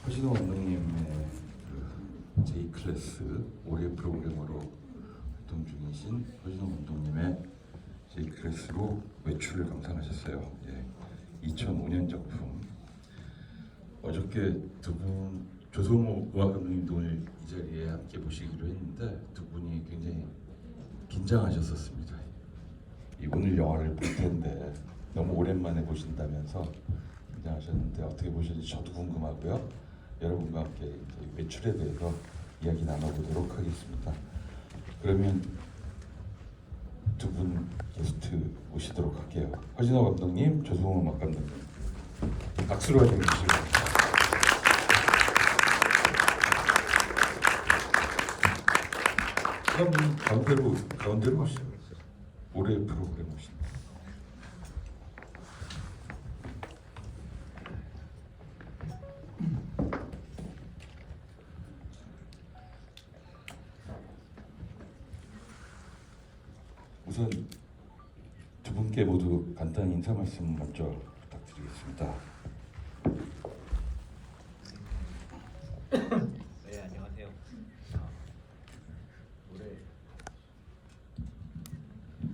허진호 감독님의 그 J클래스 올해 프로그램으로 활동 중이신 허진호 감독님의 J클래스로 외출을 감상하셨어요. 예, 2005년 작품. 어저께 두 분 조성호 음악 감독님도 오늘 이 자리에 함께 모시기로 했는데 두 분이 굉장히 긴장하셨었습니다. 오늘 영화를 볼 텐데 너무 오랜만에 보신다면서 긴장하셨는데 어떻게 보셨는지 저도 궁금하고요. 여러분과 함께 외출에 대해서 이야기 나눠보도록 하겠습니다. 그러면 두 분 게스트 모시도록 할게요. 허진호 감독님, 조성호 음악 감독님, 박수로 환영해 주시기 바랍니다. 그럼 가운데로 오시죠. 올해 프로그램 오십니다. 우선 두 분께 모두 간단히 인사 말씀 먼저 부탁드리겠습니다. 네, 안녕하세요.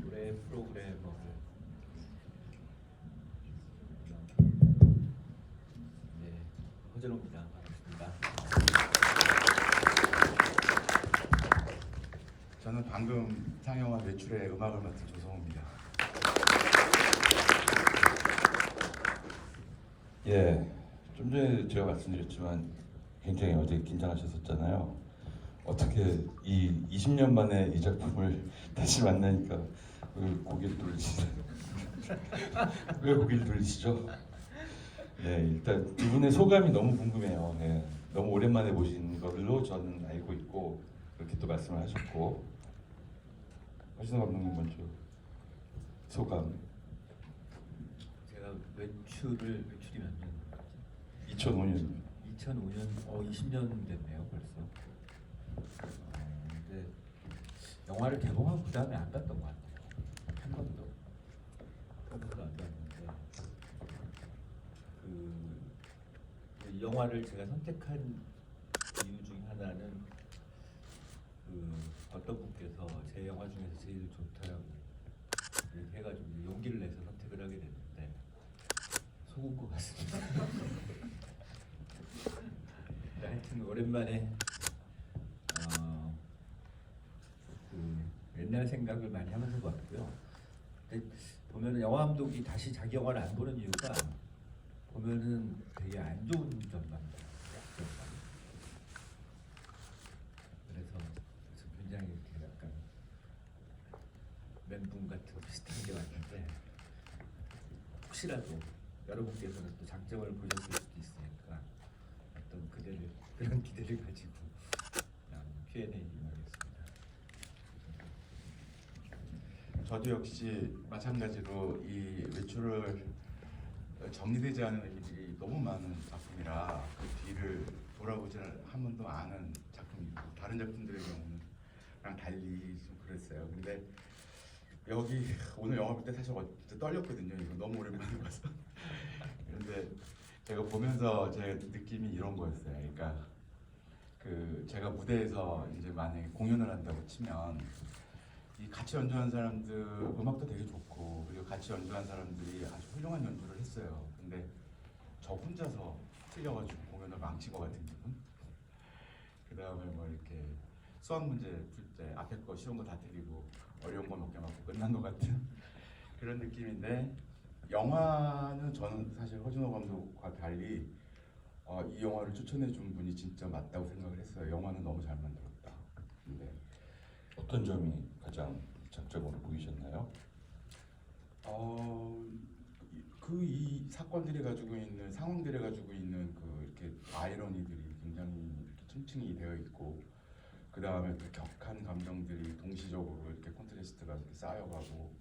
올해 프로그래머를 네, 허진호입니다. 반갑습니다. 저는 방금 상영한 외출의 음악을 맡은 조성호입니다. 예, 좀 전에 제가 말씀드렸지만 굉장히 어제 긴장하셨었잖아요. 어떻게 이 20년 만에 이 작품을 다시 만나니까 왜 고개를 돌리시죠? 왜 고개를 돌리시죠? 네, 일단 두 분의 소감이 너무 궁금해요. 네, 너무 오랜만에 보신 걸로 저는 알고 있고 그렇게 또 말씀을 하셨고, 허진호 감독님 먼저 소감. 제가 외출이 몇 년? 2005년. 2005년, 20년 됐네요, 벌써. 근데 영화를 개봉하고 그 다음에 안 봤던 것 같아요. 한 번도 안 봤는데 그 영화를 제가 선택한 이유 중 하나는 어떤 분께서 제 영화 중에서 제일 좋다라고 해가지고 용기를 내서 선택을 하게 됐는데 속은 것 같습니다. 하여튼 오랜만에 옛날 생각을 많이 하면서 봤고요. 근데 보면은 영화 감독이 다시 자기 영화를 안 보는 이유가 보면은 되게 안 좋은 점만 있어요. 그래서 굉장히 이렇게 약간 멘붕 같은 비슷한 게 왔는데 혹시라도 여러분께서는 또 장점을 보셨을 수도 있으니까 어떤 그런 기대를 가지고 Q&A 임하겠습니다. 저도 역시 마찬가지로 이 외출을 정리되지 않은 얘기들이 너무 많은 작품이라 그 뒤를 돌아보지 한 번도 않은 작품이고 다른 작품들의 경우는 달리 좀 그랬어요. 근데 여기 오늘 영화 볼 때 사실 어제 떨렸거든요. 이거 너무 오랜만에 봐서. 그런데 제가 보면서 제 느낌이 이런 거였어요. 그러니까 그 제가 무대에서 이제 만약에 공연을 한다고 치면 이 같이 연주한 사람들 음악도 되게 좋고 그리고 같이 연주한 사람들이 아주 훌륭한 연주를 했어요. 근데 저 혼자서 틀려가지고 공연을 망친 것 같은 기분. 그 다음에 뭐 이렇게 수학 문제 풀 때 앞에 거 쉬운 거 다 틀리고 어려운 거 몇 개 맞고 끝난 것 같은 그런 느낌인데, 영화는 저는 사실 허진호 감독과 달리 이 영화를 추천해 준 분이 진짜 맞다고 생각을 했어요. 영화는 너무 잘 만들었다. 근데 어떤 점이 가장 장점으로 보이셨나요? 그 이 사건들이 가지고 있는 상황들이 가지고 있는 그 이렇게 아이러니들이 굉장히 이렇게 층층이 되어 있고, 그 다음에 그 격한 감정들이 동시적으로 이렇게 콘트라스트가 이렇게 쌓여가고,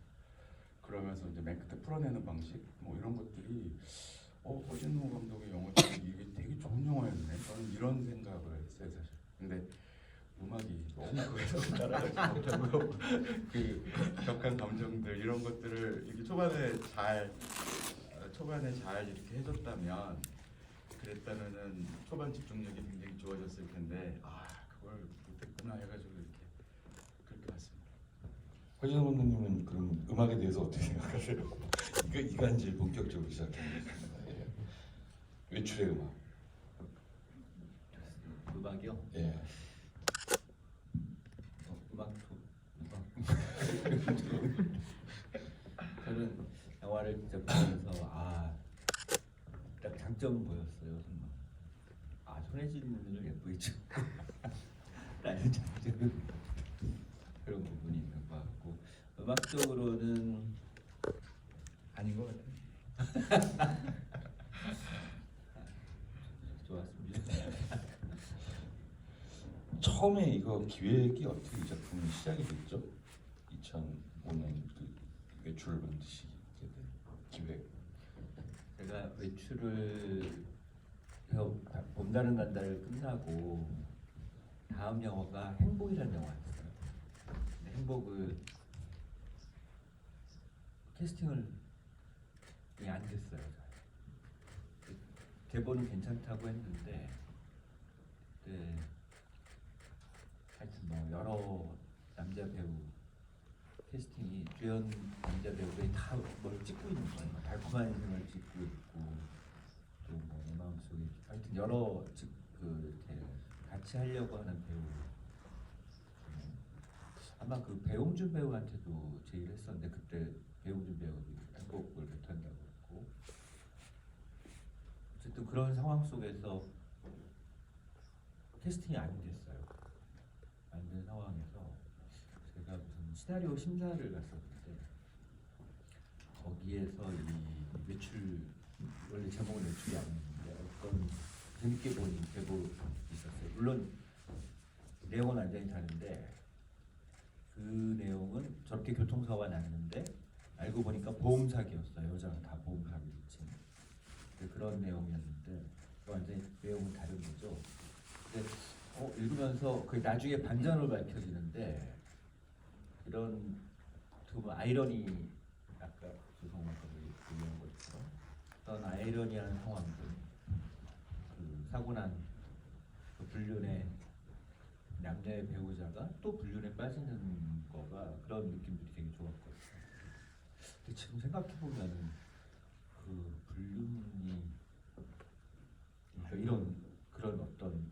그러면서 이제 맨 끝에 풀어내는 방식 뭐 이런 것들이 허진호 감독의 영화 중에 이게 되게 좋은 영화였네. 저는 이런 생각을 했어요 사실. 근데 음악이 너무 그래서 따라가지 못하고요. 그 격한 감정들 이런 것들을 이렇게 초반에 잘 이렇게 해줬다면 그랬다면은 초반 집중력이 굉장히 좋아졌을 텐데 그걸 못했구나 해가지고 이렇게 그렇게 봤습니다. 허진호 감독님은 그럼 음악에 대해서 어떻게 생각하세요? 이간질 본격적으로 시작했습니다. 예. 외출의 음악. 음악이요? 예. 저는 영화를 진짜 보면서 딱 장점은 보였어요. 정말. 손예진 눈을 예쁘게 찍고 라는 장점은 그런 부분이 있는 것 같고, 음악적으로는 아닌 것 같아요. 좋았습니다. 처음에 이거 기획이 어떻게 이 작품이 시작이 됐죠? 2005년 그 외출을 만드시게 된 기획. 제가 외출을 해서 봄날은 간다를 끝나고 다음 영화가 행복이라는 영화였어요. 근데 행복을 캐스팅을 안 됐어요. 대본은 괜찮다고 했는데 하여튼 뭐 여러 남자 배우 캐스팅이 주연 남자 배우들이 다 뭘 찍고 있는 거예요. 달콤한 인생을 찍고 있고 또 뭐 내 마음속에 하여튼 여러 이렇게 같이 하려고 하는 배우 아마 그 배용준 배우한테도 제의를 했었는데 그때 배용준 배우가 행복을 못한다고 했고, 어쨌든 그런 상황 속에서 캐스팅이 안 됐어요. 안 된 상황에서 제가 무슨 시나리오 심사를 갔었는데 거기에서 이 외출, 원래 제목은 외출이 아니었는데 어떤 재밌게 본 대본이 있었어요. 물론 내용은 완전히 다른데 그 내용은 저렇게 교통사고가 났는데 알고 보니까 보험 사기였어요. 여자가 다 보험 사기를 친 그런 내용이었는데 완전히 내용은 다른 거죠. 근데 읽으면서 그 나중에 반전을 밝혀지는데 이런 두 아이러니, 아까 조성만 감독이 얘기한 것처럼 어떤 아이러니한 상황들, 그 사고 난그 불륜의 남자의 배우자가 또 불륜에 빠지는 거가 그런 느낌들이 되게 좋았거든요. 근데 지금 생각해 보면 그 불륜이 그러니까 이런 그런 어떤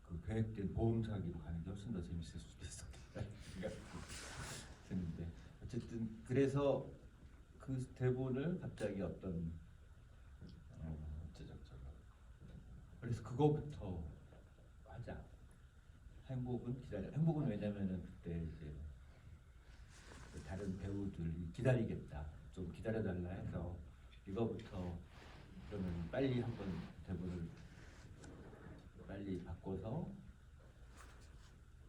그 계획된 보험 사기로 가는 게 훨씬 더 재밌을 수도 있었겠다 생각이 드는데, 어쨌든 그래서 그 대본을 갑자기 어떤 제작자가 그래서 그거부터 하자. 행복은 기다려. 행복은 왜냐면은 그때 이제 그 다른 배우들이 기다리겠다. 좀 기다려달라 해서 이거부터 그러면 빨리 한번 대본을 빨리 바꿔서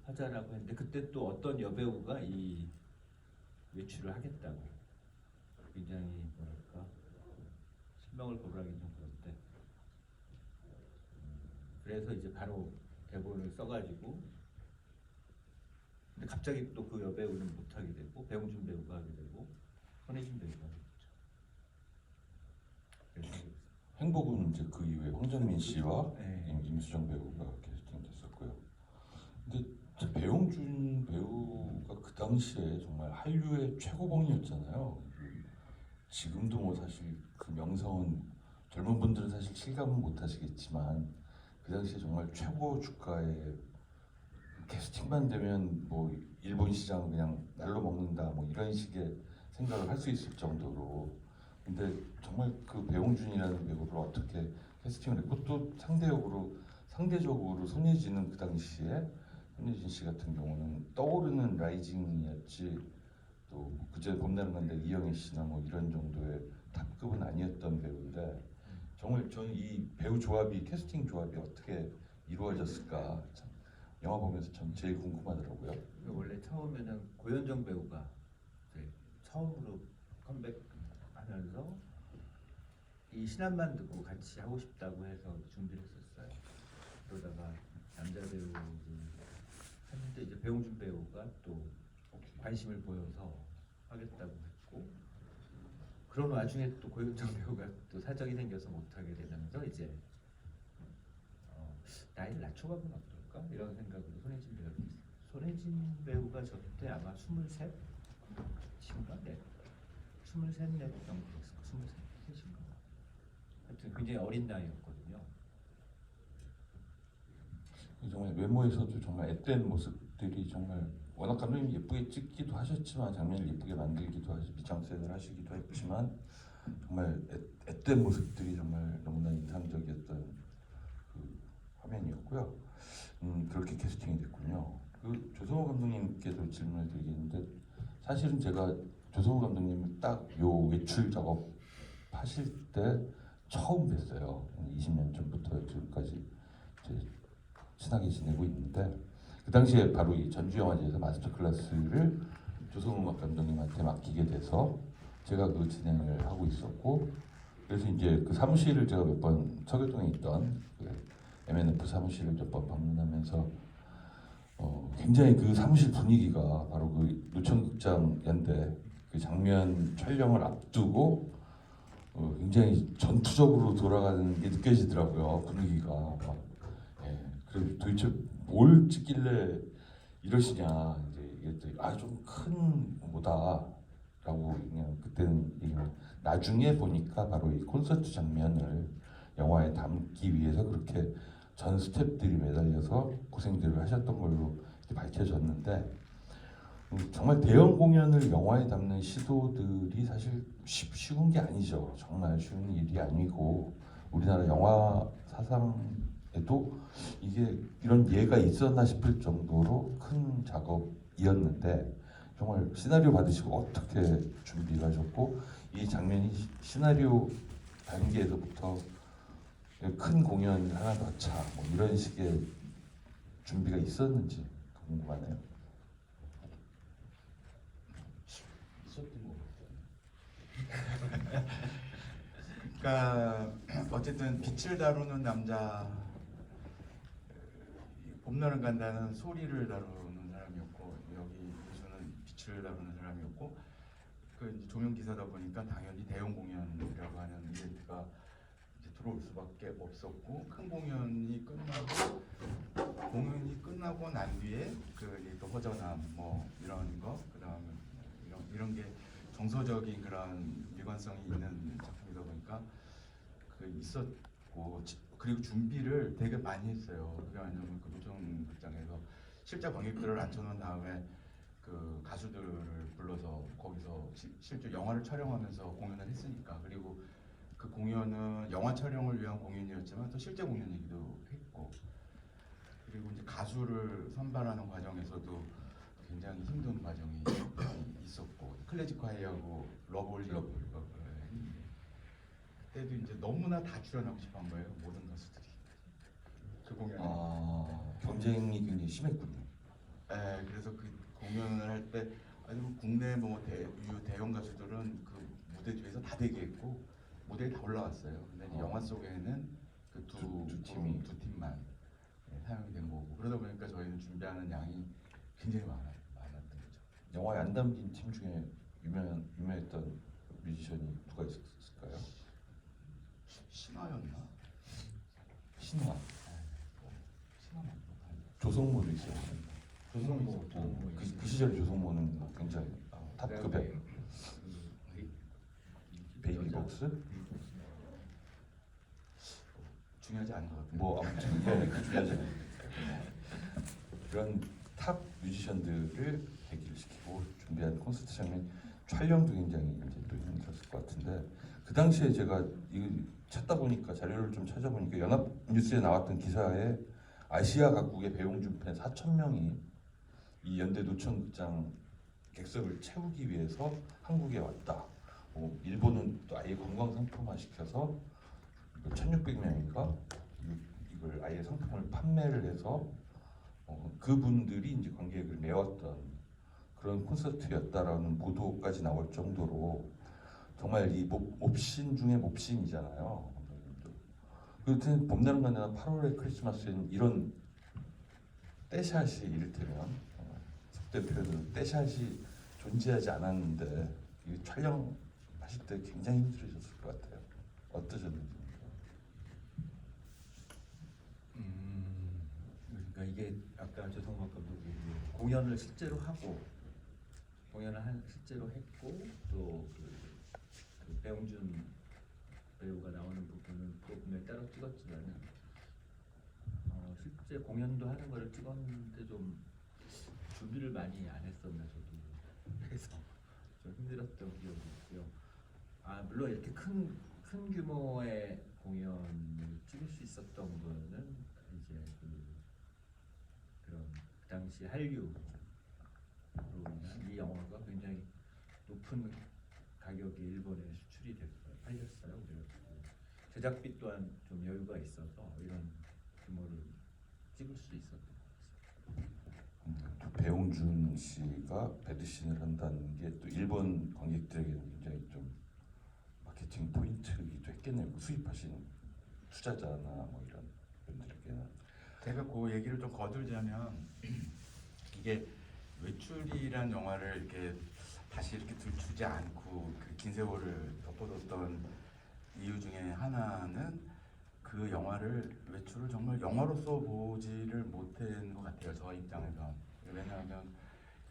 하자라고 했는데 그때 또 어떤 여배우가 이 외출을 하겠다고 굉장히 뭐랄까 신명을 거부하긴 좀 그런데 그래서 이제 바로 대본을 써가지고 근데 갑자기 또 그 여배우는 못하게 되고 배용준 배우가 하게 되고 손예진 배우가 하게 됐죠. 그래서 행복은 이제 그 이후에 황정민 씨와 네. 임수정 배우가 캐스팅됐었고요. 근데 배용준 배우가 그 당시에 정말 한류의 최고봉이었잖아요. 지금도 뭐 사실 그 명성은 젊은 분들은 사실 실감은 못 하시겠지만 그 당시에 정말 최고 주가의 캐스팅만 되면 뭐 일본 시장 그냥 날로 먹는다 뭐 이런 식의 생각을 할 수 있을 정도로. 근데 정말 그 배용준이라는 배우를 어떻게 캐스팅을 했고 또 상대적으로 손예진은 그 당시에 손예진 씨 같은 경우는 떠오르는 라이징이었지 또 그제 봄날은 간다 이영애 씨나 뭐 이런 정도의 탑급은 아니었던 배우인데 정말 저는 이 배우 조합이 캐스팅 조합이 어떻게 이루어졌을까 참 영화 보면서 참 제일 궁금하더라고요. 원래 처음에는 고현정 배우가 이제 처음으로 컴백하면서 이 신한만 듣고 같이 하고 싶다고 해서 준비를 했었어요. 그러다가 남자 배우를 했는데 이제 배용준 배우가 또 관심을 보여서 하겠다고 했고 그런 와중에 또 고현정 배우가 또 사정이 생겨서 못하게 되면서 이제 나이를 낮춰가면 어떨까 이런 생각으로 손혜진 배우를 했어요. 손혜진 배우가 저 때 아마 23인가 네 23, 넷 정도 됐을 거 23인가 하여튼 굉장히 어린 나이였거든요. 정말 외모에서도 정말 앳된 모습들이 정말 워낙 감독님 예쁘게 찍기도 하셨지만 장면을 예쁘게 만들기도 하시 미장센을 하시기도 했지만 정말 앳된 모습들이 정말 너무나 인상적이었던 그 화면이었고요. 그렇게 캐스팅이 됐군요. 그 조성호 감독님께도 질문을 드리겠는데 사실은 제가 조성호 감독님을 딱 요 외출 작업 하실 때 처음 뵀어요. 20년 전부터 지금까지 이제 친하게 지내고 있는데 그 당시에 바로 이 전주영화제에서 마스터 클래스를 조성우 감독님한테 맡기게 돼서 제가 그 진행을 하고 있었고 그래서 이제 그 사무실을 제가 몇 번 서교동에 있던 그 MNF 사무실을 몇 번 방문하면서 굉장히 그 사무실 분위기가 바로 그 노천극장 연대 그 장면 촬영을 앞두고 굉장히 전투적으로 돌아가는 게 느껴지더라고요. 분위기가 막. 예, 그래서 도대체 뭘 찍길래 이러시냐 이제 이게 좀 큰 뭐다라고 그냥 그때는 얘기를 나중에 보니까 바로 이 콘서트 장면을 영화에 담기 위해서 그렇게 전 스태프들이 매달려서 고생들을 하셨던 걸로 이렇게 밝혀졌는데 정말 대형 공연을 영화에 담는 시도들이 사실 쉬운 게 아니죠. 정말 쉬운 일이 아니고 우리나라 영화 사상에도 이게 이런 예가 있었나 싶을 정도로 큰 작업이었는데 정말 시나리오 받으시고 어떻게 준비를 하셨고 이 장면이 시나리오 단계에서부터 큰 공연 하나 넣자 뭐 이런 식의 준비가 있었는지 궁금하네요. 있었던 것 같아요. 그러니까 어쨌든 빛을 다루는 남자, 봄날은 간다는 소리를 다루는 사람이었고 여기 교수는 빛을 다루는 사람이었고 그 이제 조명 기사다 보니까 당연히 대형 공연이라고 하는 이벤트가 이제 들어올 수밖에 없었고 큰 공연이 끝나고 난 뒤에 그 이제 또 허전함 뭐 이런 거 그다음에 이런 게 정서적인 그런 일관성이 있는 작품이다 보니까 그 있었고 그리고 준비를 되게 많이 했어요. 그게 왜냐면 그 노천극장에서 실제 관객들을 앉혀놓은 다음에 그 가수들을 불러서 거기서 실제 영화를 촬영하면서 공연을 했으니까 그리고 그 공연은 영화 촬영을 위한 공연이었지만 또 실제 공연이기도 했고 그리고 이제 가수를 선발하는 과정에서도 굉장히 힘든 과정이 있었고 클래식화이하고 러블리 했는데 그때도 이제 너무나 다 출연하고 싶은 거예요 모든 가수들이 그 공연에. 경쟁이 굉장히 심했군요. 네, 그래서 그 공연을 할 때 아니 뭐 국내 뭐 대형 가수들은 그 무대 뒤에서 다 대기했고 무대에 다 올라왔어요. 근데 이제 영화 속에는 그 두 팀만 사용이 된 거고 그러다 보니까 저희는 준비하는 양이 굉장히 많았던 거죠. 영화에 안 담긴 팀 중에 유명했던 뮤지션이 누가 있었을까요? 신화였나? 신화, 신화 맞나? 조성모도 있어요. 조성모, 그 시절 조성모는 굉장히 탑급의 베이비복스? 중요하지 않은 것 같아요. 뭐 아무튼 그 중요하지 않아요. 그런 탑 뮤지션들을 대기를 시키고 준비한 콘서트 장면 촬영도 굉장히 이제 또 힘들었을 것 같은데 그 당시에 제가 이거 찾다 보니까 자료를 좀 찾아보니까 연합뉴스에 나왔던 기사에 아시아 각국의 배용준 팬 4,000명이 이 연대 노천극장 객석을 채우기 위해서 한국에 왔다. 일본은 또 아예 관광 상품화 시켜서 1,600명인가 이걸 아예 상품을 판매를 해서 그분들이 이제 관객을 메웠던 그런 콘서트였다라는 보도까지 나올 정도로 정말 이 몹신 중에 몹신이잖아요. 그렇든 봄날은 간다나 8월의 크리스마스에는 이런 떼샷이 이를테면 속된 표현으로 떼샷이 존재하지 않았는데 이 촬영하실 때 굉장히 힘들으셨을 것 같아요. 어떠셨는지. 그러니까 이게 아까 조성막 감독이 공연을 실제로 하고 실제로 했고 그 배용준 배우가 나오는 부분은 따로 찍었지만은 실제 공연도 하는 거를 찍었는데 좀 준비를 많이 안 했었나 저도 그래서 좀 힘들었던 기억이 있고요. 아 물론 이렇게 큰 규모의 공연을 찍을 수 있었던 거는 이제 그런 그 당시 한류로 인한 이 영화가 굉장히 높은 가격에 일본에 수출이 됐어요. 팔렸어요. 그래가지고 제작비 또한 좀 여유가 있어서 이런 규모를 찍을 수 있었던 것 같습니다. 배용준 씨가 배드신을 한다는 게 또 일본 관객들에게는 굉장히 좀 마케팅 포인트이기도 했겠네요. 그 수입하신 투자자나 뭐 이런 분들에게는. 제가 그 얘기를 좀 거들자면 이게 외출이란 영화를 이렇게 다시 이렇게 들추지 않고 그 긴 세월을 덮어뒀던 이유 중에 하나는 그 영화를 외출을 정말 영화로서 보지를 못한 것 같아요. 저 입장에서. 왜냐하면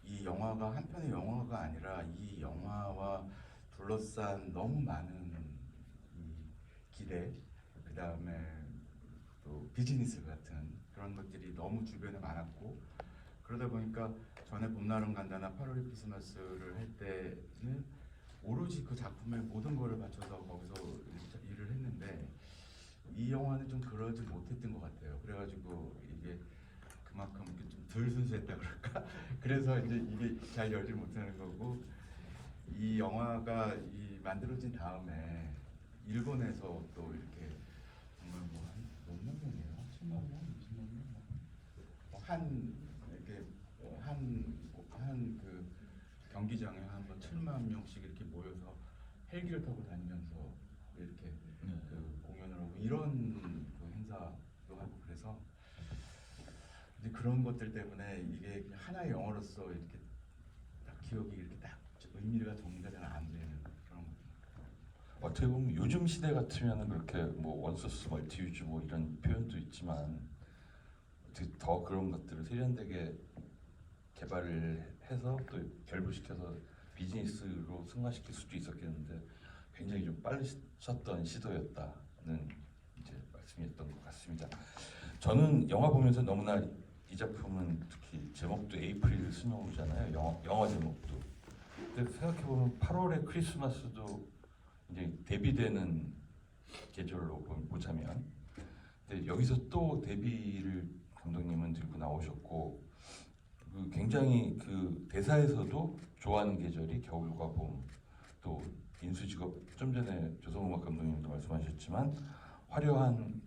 이 영화가 한 편의 영화가 아니라 이 영화와 둘러싼 너무 많은 이 기대, 그 다음에 또 비즈니스 같은 그런 것들이 너무 주변에 많았고, 그러다 보니까 전에 봄날은 간다나 8월의 크리스마스를 할 때는 오로지 그 작품에 모든 거를 바쳐서 거기서 일을 했는데 이 영화는 좀 그러지 못했던 것 같아요. 그래가지고 이게 그만큼 좀 덜 순수했다 그럴까? 그래서 이제 이게 잘 열지 못하는 거고, 이 영화가 만들어진 다음에 일본에서 또 이렇게 정말 몇만 명이에요? 7만 명, 20만 명, 이렇게 한 그 경기장에 한번 7만 명씩 이렇게 모여서 헬기를 타고 다니면서 이렇게 그 공연을 하고 이런 그 행사도 하고, 그래서 이제 그런 것들 때문에 이게 그냥 하나의 영화로서 이렇게 딱 기억이 이렇게 딱 의미가 정리가 잘 안 되는 그런 거. 어떻게 보면 요즘 시대 같으면 그렇게 뭐 원소스 멀티유즈 뭐 이런 표현도 있지만 어떻게 더 그런 것들을 세련되게 개발을 해서 또 결부시켜서 비즈니스로 승화시킬 수도 있었겠는데 굉장히 좀 빨리셨던 시도였다는 이제 말씀이었던 것 같습니다. 저는 영화 보면서 너무나 이 작품은 특히 제목도 에이프릴 스노우잖아요. 영화 제목도. 근데 생각해 보면 8월의 크리스마스도 이제 대비되는 계절로 보자면, 근데 여기서 또 데뷔를 감독님은 들고 나오셨고, 그 굉장히 그 대사에서도 좋아하는 계절이 겨울과 봄, 또 인수직업 좀 전에 조성우막 감독님도 말씀하셨지만 화려한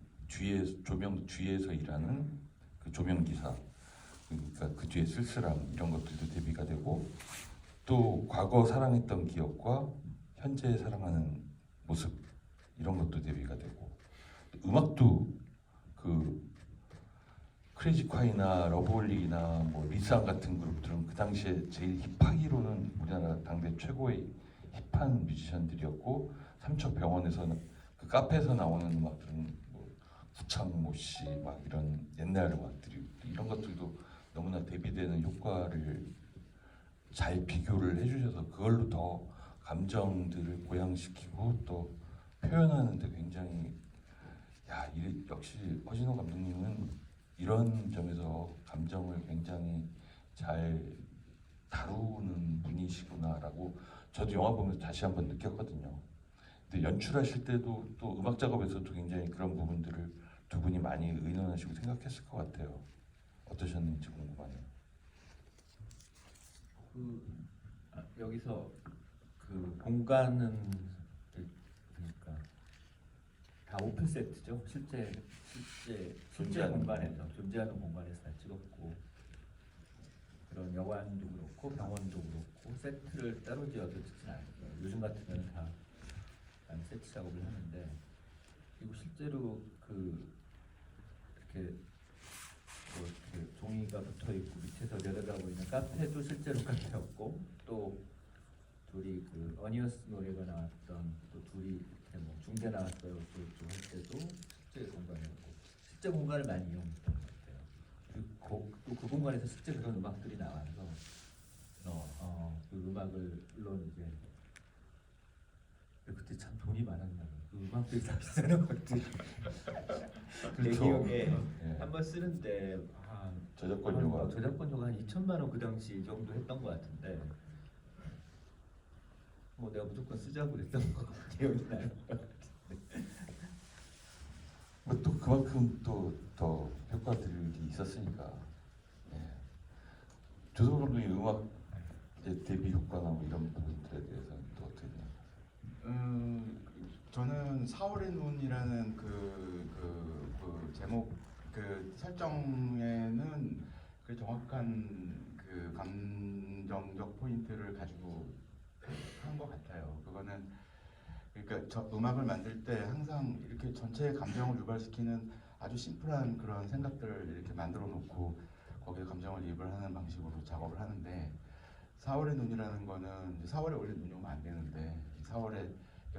조명 뒤에서 일하는 그 조명 기사, 그러니까 그 뒤에 쓸쓸함 이런 것들도 대비가 되고, 또 과거 사랑했던 기억과 현재 사랑하는 모습 이런 것도 대비가 되고, 음악도 그 크레이지콰이나 러브홀리나 뭐 리쌍 같은 그룹들은 그 당시에 제일 힙하기로는 우리나라 당대 최고의 힙한 뮤지션들이었고, 삼척병원에서는 그 카페에서 나오는 음악들은 뭐 구창모 씨 막 이런 옛날 음악들이, 이런 것들도 너무나 대비되는 효과를 잘 비교를 해주셔서 그걸로 더 감정들을 고양시키고 또 표현하는데 굉장히 역시 허진호 감독님은 이런 점에서 감정을 굉장히 잘 다루는 분이시구나라고 저도 영화 보면서 다시 한번 느꼈거든요. 근데 연출하실 때도 또 음악 작업에서도 굉장히 그런 부분들을 두 분이 많이 의논하시고 생각했을 것 같아요. 어떠셨는지 궁금하네요. 여기서 그 공간은 그러니까 다 오픈 세트죠. 실제 공간에서 존재하는 공간에서 다 찍었고, 그런 여관도 그렇고 병원도 그렇고 세트를 따로 지어서 찍진 않았어요. 요즘 같으면 다 세트 작업을 하는데, 그리고 실제로 이렇게 종이가 붙어 있고 밑에서 내려다보고 있는 카페도 실제로 카페였고, 또 둘이 그 어니어스 노래가 나왔던 또 둘이 뭐 중계 나왔어요 또 할 때도 실제 공간이었고, 실제 공간을 많이 이용했던 것 같아요. 또그 공간에서 실제 그런 음악들이 나와서 그 음악을 물론 이제 그때 참 돈이 많았나 봐요. 그 음악들이 다 비싼 음악들. 내 그렇죠. 기억에 예. 한번 쓰는데 저작권료가 저작권료가 한 2천만 원 그 당시 정도 했던 것 같은데 뭐 내가 무조건 쓰자고 그랬던 거 기억이 나요. 또 그만큼 또 더 효과들이 있었으니까. 예. 조성 감독이 음악 이제 데뷔 효과나 뭐 이런 부분들에 대해서는 또 어떻게 생각하세요? 저는 4월의 눈이라는 그 제목 그 설정에는 그 정확한 그 감정적 포인트를 가지고 한 것 같아요. 그거는 그러니까 저 음악을 만들 때 항상 이렇게 전체의 감정을 유발시키는 아주 심플한 그런 생각들을 이렇게 만들어 놓고 거기에 감정을 이입을 하는 방식으로 작업을 하는데 4월의 눈이라는 거는 이제 4월에 원래 눈이 오면 안 되는데 4월에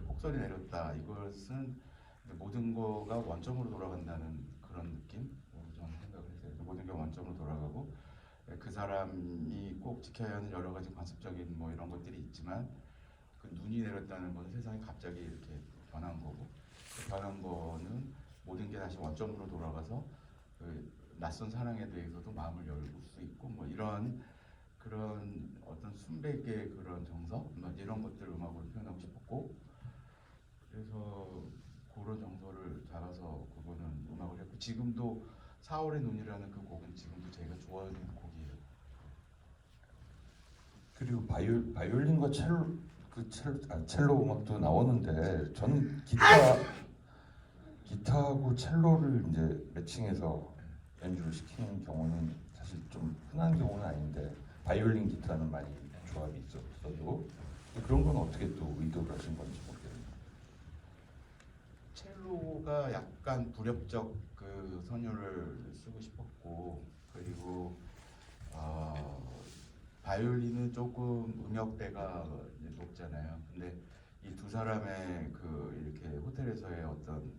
폭설이 내렸다. 이것은 모든 거가 원점으로 돌아간다는 그런 느낌? 저는 생각을 했어요. 모든 게 원점으로 돌아가고 그 사람이 꼭 지켜야 하는 여러 가지 관습적인 뭐 이런 것들이 있지만 그 눈이 내렸다는 건 세상이 갑자기 이렇게 변한 거고 그 변한 거는 모든 게 다시 원점으로 돌아가서 그 낯선 사랑에 대해서도 마음을 열 수 있고 뭐 이런 그런 어떤 순백의 그런 정서 뭐 이런 것들을 음악으로 표현하고 싶었고 그래서 그런 정서를 잡아서 그거는 음악을 했고 지금도 4월의 눈이라는 그 곡은 지금도 제가 좋아하는 곡이에요. 그리고 바이올린과 첼로 음악도 나오는데 저는 기타하고 첼로를 이제 매칭해서 연주를 시키는 경우는 사실 좀 흔한 경우는 아닌데 바이올린 기타는 많이 조합이 있었어도 그런 건 어떻게 또 의도를 하신 건지 모르겠네요. 첼로가 약간 불협적 그 선율을 쓰고 싶었고 그리고 바이올린은 조금 음역대가 높잖아요. 근데 이 두 사람의 그 이렇게 호텔에서의 어떤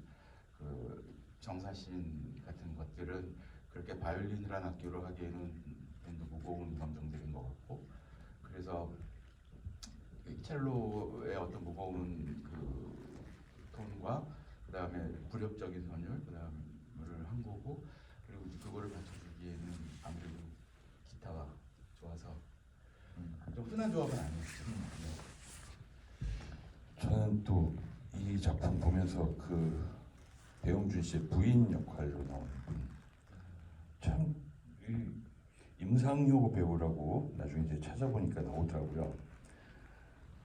그 정사신 같은 것들은 그렇게 바이올린이라는 악기로 하기에는 좀 더 무거운 감정들인 것 같고 그래서 이 첼로의 어떤 무거운 그 톤과 그 다음에 불협적인 선율 그 다음을 한 거고 그리고 이제 그거를 받쳐주기에는 아무래도 기타가 좋아서 좀 흔한 조합은 아니었죠. 저는 또 이 작품 보면서 그 배용준 씨의 부인 역할로 나오는 참 임상효 배우라고 나중에 이제 찾아보니까 나오더라고요.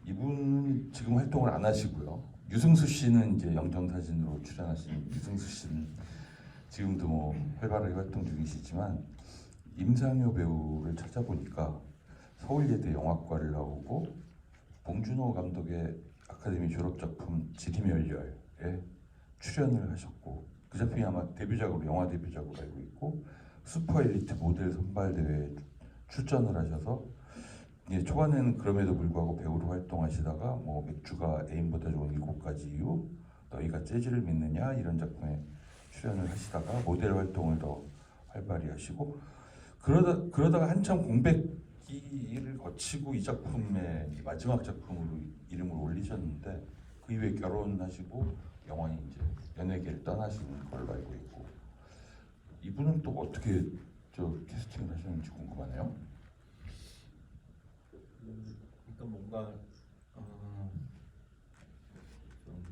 이분은 지금 활동을 안 하시고요. 유승수 씨는 이제 영정사진으로 출연하신 유승수 씨는 지금도 뭐 활발하게 활동 중이시지만 임상효 배우를 찾아보니까 서울예대 영화과를 나오고 봉준호 감독의 아카데미 졸업작품 지리멸렬에 출연을 하셨고 그 작품이 아마 데뷔작으로 영화 데뷔작으로 알고 있고 슈퍼엘리트 모델 선발대회에 출전을 하셔서 이제 초반에는 그럼에도 불구하고 배우로 활동하시다가 뭐 맥주가 애인보다 좋은 7가지 이유, 너희가 재즈를 믿느냐 이런 작품에 출연을 하시다가 모델 활동을 더 활발히 하시고 그러다가 한참 공백기를 거치고 이 작품의 마지막 작품으로 이름을 올리셨는데 그 이후에 결혼하시고 영원히 이제 연예계를 떠나시는 걸로 알고 있고 이분은 또 어떻게 저 캐스팅을 하셨는지 궁금하네요. 그러니까 뭔가 좀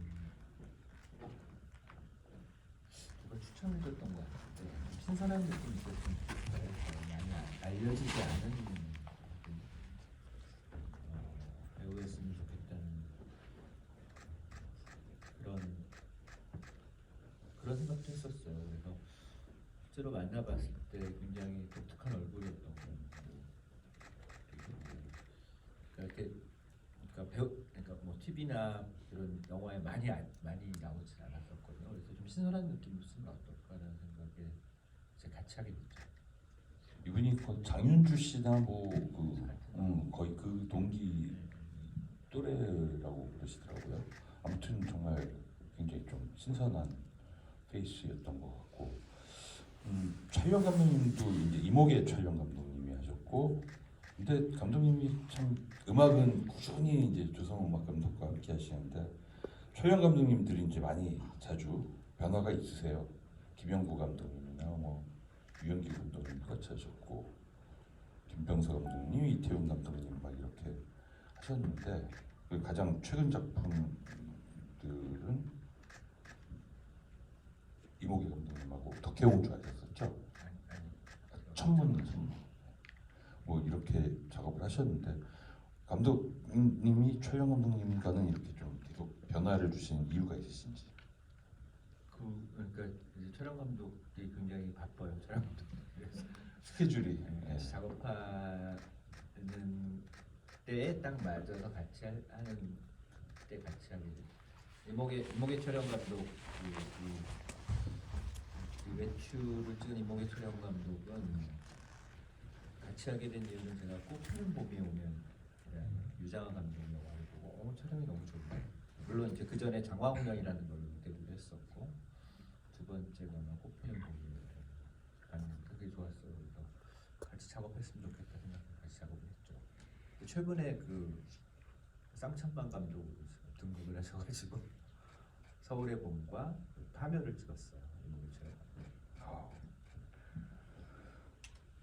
누가 추천해줬던 것 같은데 좀 신선한 느낌이 있었으면 좋겠어요. 많이 알려지지 않은 배우였으면 좋겠다는 그런 생각도 했었어요. 그래서 실제로 만나봤을 때 굉장히 독특한 얼굴이었던 것 같고 그러니까 뭐 TV나 이런 영화에 많이 나오진 않았었거든요. 그래서 좀 신선한 느낌이 있으면 어떨까라는 생각에 이제 같이 하게 됐죠. 이분이 장윤주 씨나 거의 그 동기 또래라고 그러시더라고요. 아무튼 정말 굉장히 좀 신선한 페이스였던 것 같고 참 촬영 감독님도 이제 이목의 촬영 감독님이 하셨고, 근데 감독님이 참 음악은 꾸준히 이제 조성 음악 감독과 함께 하시는데 촬영 감독님들이 이제 많이 자주 변화가 있으세요. 김영구 감독님이나 뭐 유영기 감독님 같이 하셨고, 김병서 감독님, 이태훈 감독님 막 이렇게 하셨는데 그 가장 최근 작품들은 이모기 감독님하고 덕혜옹주 하셨었죠. 천문 뭐 이렇게 작업을 하셨는데 감독님이 촬영 감독님과는 이렇게 좀 계속 변화를 주신 이유가 있으신지. 그러니까 이제 촬영 감독이 굉장히 바빠요. 촬영 감독이. 그래서 스케줄이 같이 작업하는 때에 딱 맞아서 같이 하는 때 같이 하게 돼요. 이목의 촬영 감독 그 외출을 찍은 이목의 촬영 감독은 같이 하게 된 이유는 제가 꽃피는 봄이 오면 유장한 감독 영화를 보고 촬영이 너무 좋네. 물론 이제 그 전에 장화홍련이라는 걸로 데뷔를 했었고 두 번째 영화 꽃피는 봄이 봤는데 그게 좋았어요. 그래서 같이 작업했으면 좋겠다 생각해서 같이 작업을 했죠. 최근에 그 쌍찬만 감독으로 등극을 하셔가지고 서울의 봄과 파멸을 찍었어요.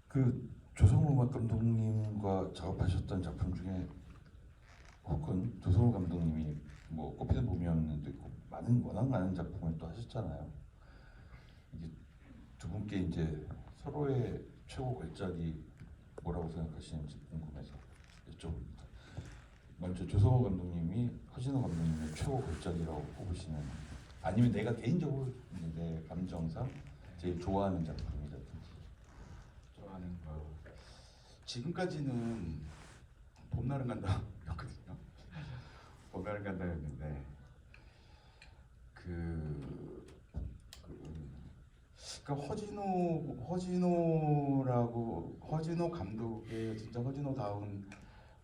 그 조성우 감독님과 작업하셨던 작품 중에 혹은 조성우 감독님이 뭐 꽃피는 봄이었는데 있고 워낙 많은 작품을 또 하셨잖아요. 이게 두 분께 이제 서로의 최고 걸작이 뭐라고 생각하시는지 궁금해서 여쭤봅니다. 먼저 조성우 감독님이 허진호 감독님의 최고 걸작이라고 꼽으시는, 아니면 내가 개인적으로 내 감정상 제일 좋아하는 작품이라든지. 좋아하는 거 지금까지는 봄날은 간다였거든요. 봄날은 간다였는데 그러니까 허진호 감독의 진짜 허진호다운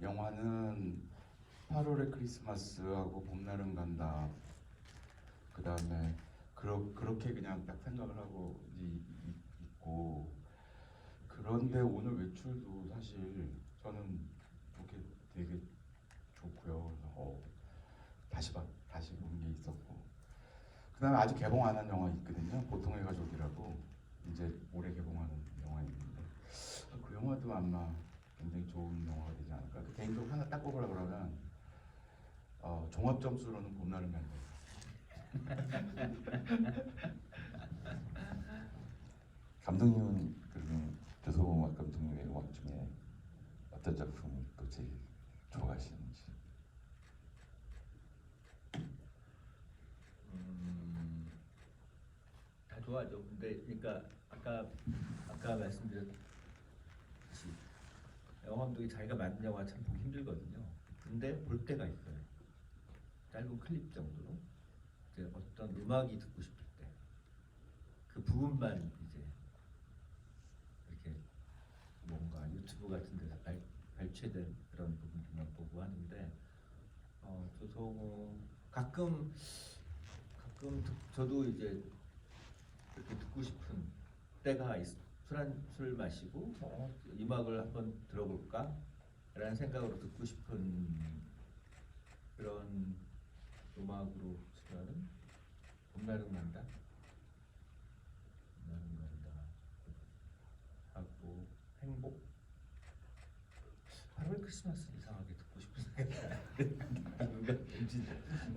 영화는 8월의 크리스마스하고 봄날은 간다. 그 다음에 그렇게 그냥 딱 생각을 하고 있고, 그런데 오늘 외출도 사실 저는 그렇게 되게 좋고요. 그래서 다시 본 게 있었고, 그다음에 아직 개봉 안 한 영화 있거든요. 보통의 가족이라고 이제 올해 개봉하는 영화 있는데 그 영화도 아마 굉장히 좋은 영화가 되지 않을까. 개인적으로 하나 딱 꼽으라 그러면 종합 점수로는 봄날은 간다. 감독님은 그러면 조성우 음악 감독님의 음악 중에 어떤 작품을 또 제일 좋아하시는지. 다 좋아하죠. 근데 그러니까 아까 말씀드렸듯이 영화 감독이 자기가 만든 영화 참 보기 힘들거든요. 근데 볼 때가 있어요. 짧은 클립 정도로 이제 어떤 음악이 듣고 싶을 때 그 부분만 이제 이렇게 뭔가 유튜브 같은 데서 발췌된 그런 부분들만 보고 하는데 조성우 가끔 저도 이제 이렇게 듣고 싶은 때가 술 마시고 이 음악을 한번 들어볼까 라는 생각으로 듣고 싶은 그런 음악으로 치면은 봄날은 간다 하고 행복 8월 크리스마스 이상하게 듣고 싶은 생각이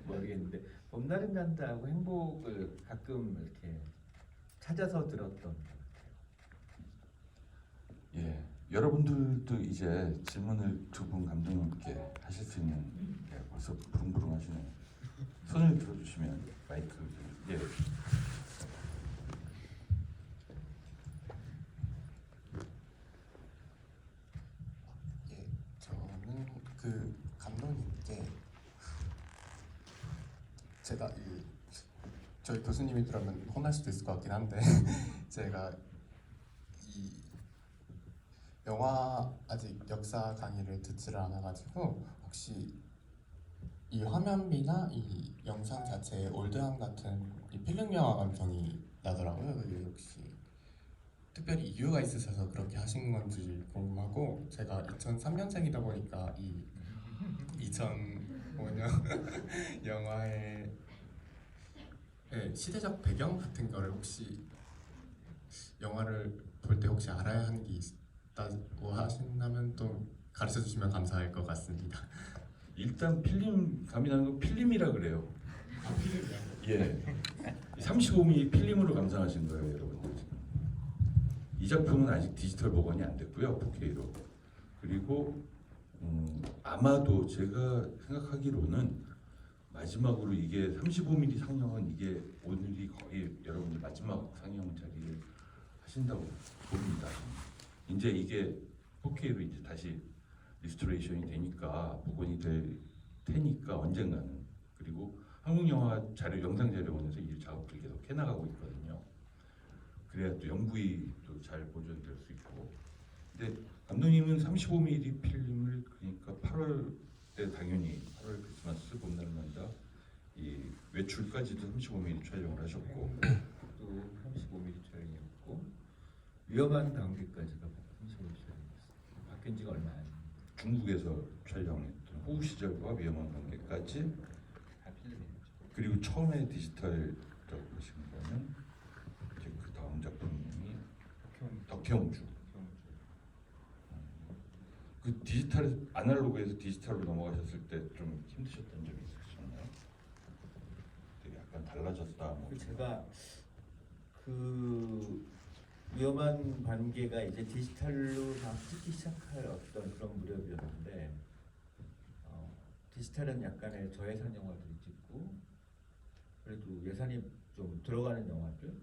모르겠는데 봄날은 간다 하고 행복을 가끔 이렇게 찾아서 들었던 것 같아요. 예, 여러분들도 이제 질문을 두 분 감독님께 하실 수 있는, 벌써 부릉부릉 하시네요. 손을 들어주시면 마이크 예. 예, 저는 그 감독님께 제가 저희 교수님이 들으면 혼날 수도 있을 것 같긴 한데 제가 이 영화 아직 역사 강의를 듣지를 않아가지고 혹시 이 화면미나 이 영상 자체에 올드함 같은 이 필름 영화 감성이 나더라고요. 그게 혹시 특별히 이유가 있으셔서 그렇게 하신 건지 궁금하고, 제가 2003년생이다 보니까 이 2005년 영화의 시대적 배경 같은 거를 혹시 영화를 볼 때 혹시 알아야 하는 게 있다고 하신다면 또 가르쳐 주시면 감사할 것 같습니다. 일단 필름 감이 나는 거 필름이라 그래요. 아, 필름이요? 예. 35mm 필름으로 감상하신 거예요, 여러분들 지금. 이 작품은 아직 디지털 복원이 안 됐고요, 4K로. 그리고 아마도 제가 생각하기로는 마지막으로 이게 35mm 상영은 이게 오늘이 거의 여러분들 마지막 상영 자리를 하신다고 봅니다. 이제 이게 4K로 이제 다시 리스토레이션이 되니까 복원이 될 테니까 언젠가는. 그리고 한국영화자료 영상자료원에서 이 작업을 계속 해나가고 있거든요. 그래야 또 영구히도 잘 보존될 수 있고. 근데 감독님은 35mm 필름을 그러니까 8월 때 당연히 8월 크리스마스 봄날 난다 이 외출까지도 35mm 촬영을 하셨고 또 35mm 촬영이었고 위험한 관계까지가 35mm 촬영이었어요. 바뀐 지가 얼마 안 됐어요. 중국에서 촬영했던 호우 시절과 위험한 관계까지. 다 필름이었죠. 그리고 처음에 디지털적으로 보신 거는 이제 그 다음 작품이 덕혜옹주. 그 디지털 아날로그에서 디지털로 넘어가셨을 때 좀 힘드셨던 점이 있으셨나요? 되게 약간 달라졌다. 뭐. 제가 그 위험한 관계가 이제 디지털로 다 찍기 시작할 어떤 그런 무렵이었는데 디지털은 약간의 저예산 영화들이 찍고 그래도 예산이 좀 들어가는 영화들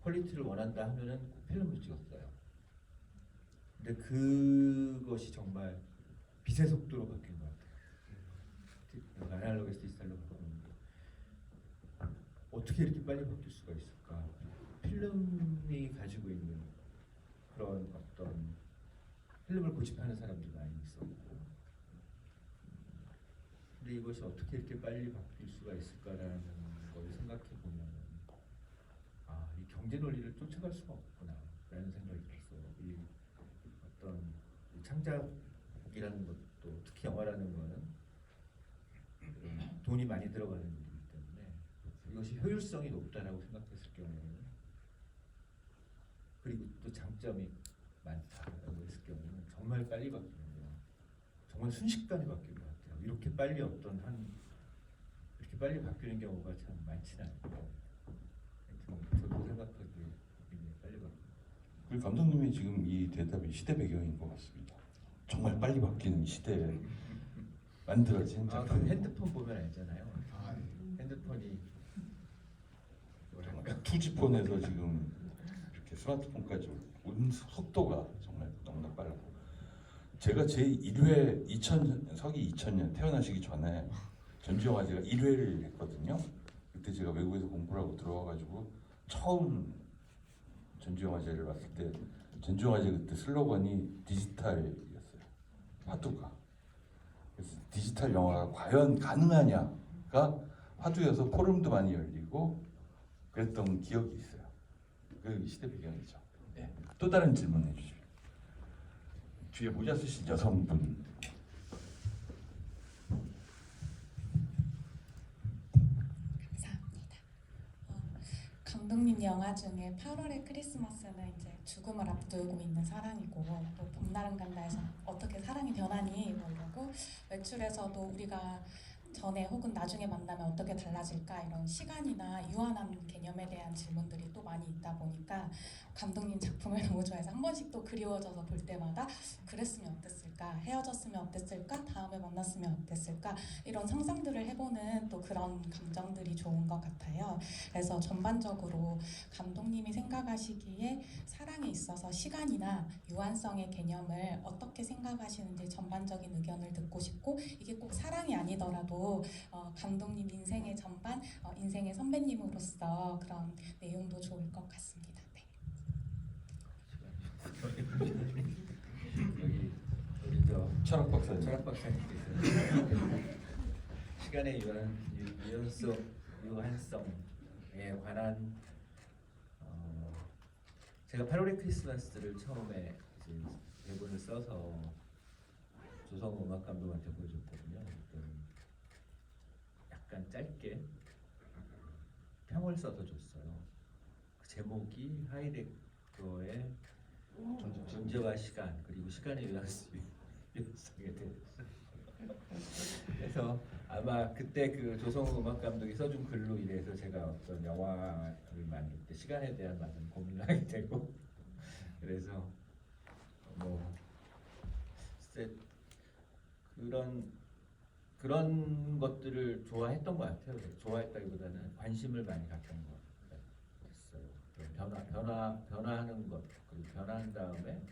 퀄리티를 원한다 하면은 꼭 필름을 찍었어요. 근데 그것이 정말 빛의 속도로 바뀐 것 같아요. 아날로그에서 디지털로 바뀌는 게 어떻게 이렇게 빨리 바뀔 수가 있을까? 필름이 가지고 있는 그런 어떤 필름을 고집하는 사람들이 많이 있었고, 근데 이것이 어떻게 이렇게 빨리 바뀔 수가 있을까라는 걸 생각해 보면 이 경제 논리를 쫓아갈 수가 없구나라는 생각이 들었어요. 이 어떤 이 창작이라는 것도 특히 영화라는 거는 돈이 많이 들어가는 일이기 때문에 이것이 효율성이 높다라고 생각했을 경우에는 그리고 또 장점이 많다라고 했을 경우는 정말 빨리 바뀌는구나. 정말 순식간에 바뀔 것 같아요. 이렇게 빨리 이렇게 빨리 바뀌는 경우가 참 많지는 않고 하여튼 저도 생각하기에 굉장히 빨리 바뀌는. 그리고 감독님의 지금 이 대답이 시대 배경인 것 같습니다. 정말 빨리 바뀌는 시대에 만들어진 그 작품. 핸드폰 보면 알잖아요. 핸드폰이 뭐랄까 투지폰에서 지금 이렇게 스마트폰까지 온 속도가 정말 너무나 빠르고 제가 제 1회 2000년 서기 2000년 태어나시기 전에 전주영화제가 1회를 했거든요. 그때 제가 외국에서 공부를 하고 들어와가지고 처음 전주영화제를 봤을 때 전주영화제 그때 슬로건이 디지털이었어요. 화두가. 그래서 디지털 영화가 과연 가능하냐가 화두여서 포럼도 많이 열리고 그랬던 기억이 있어요. 그 시대 배경이죠. 네. 또 다른 질문 해주시죠. 뒤에 모자 쓰신 여성분. 감사합니다. 감독님 영화 중에 8월의 크리스마스는 이제 죽음을 앞두고 있는 사랑이고 또 봄날은 간다에서 어떻게 사랑이 변하니 뭐 이러고 외출에서도 우리가 전에 혹은 나중에 만나면 어떻게 달라질까 이런 시간이나 유한한 개념에 대한 질문들이 또 많이 있다 보니까 감독님 작품을 너무 좋아해서 한 번씩 또 그리워져서 볼 때마다 그랬으면 어땠을까, 헤어졌으면 어땠을까, 다음에 만났으면 어땠을까 이런 상상들을 해보는 또 그런 감정들이 좋은 것 같아요. 그래서 전반적으로 감독님이 생각하시기에 사랑에 있어서 시간이나 유한성의 개념을 어떻게 생각하시는지 전반적인 의견을 듣고 싶고 이게 꼭 사랑이 아니더라도 감독님 인생의 전반, 인생의 선배님으로서 그런 내용도 좋을 것 같습니다. 네. 여기 저 철학 박사님. 철학 박사님께서 시간의 유한성에 관한 제가 8월의 크리스마스를 처음에 이제 대본을 써서 조성우 음악 감독한테 보여줬거든요. 그랬더니 약간 짧게 평을 써서 줬어요. 그 제목이 하이데거의 존재와 시간 그리고 시간의 유연성에 대해서. 그래서 아마 그때 그 조성우 음악 감독이 써준 글로 인해서 제가 어떤 영화를 만들 때 시간에 대한 많은 고민을 하게 되고 그래서 뭐 글쎄 그런 것들을 좋아했던 것 같아요. 좋아했다기보다는 관심을 많이 갖던 것 같았어요. 변화하는 것 그리고 변한 다음에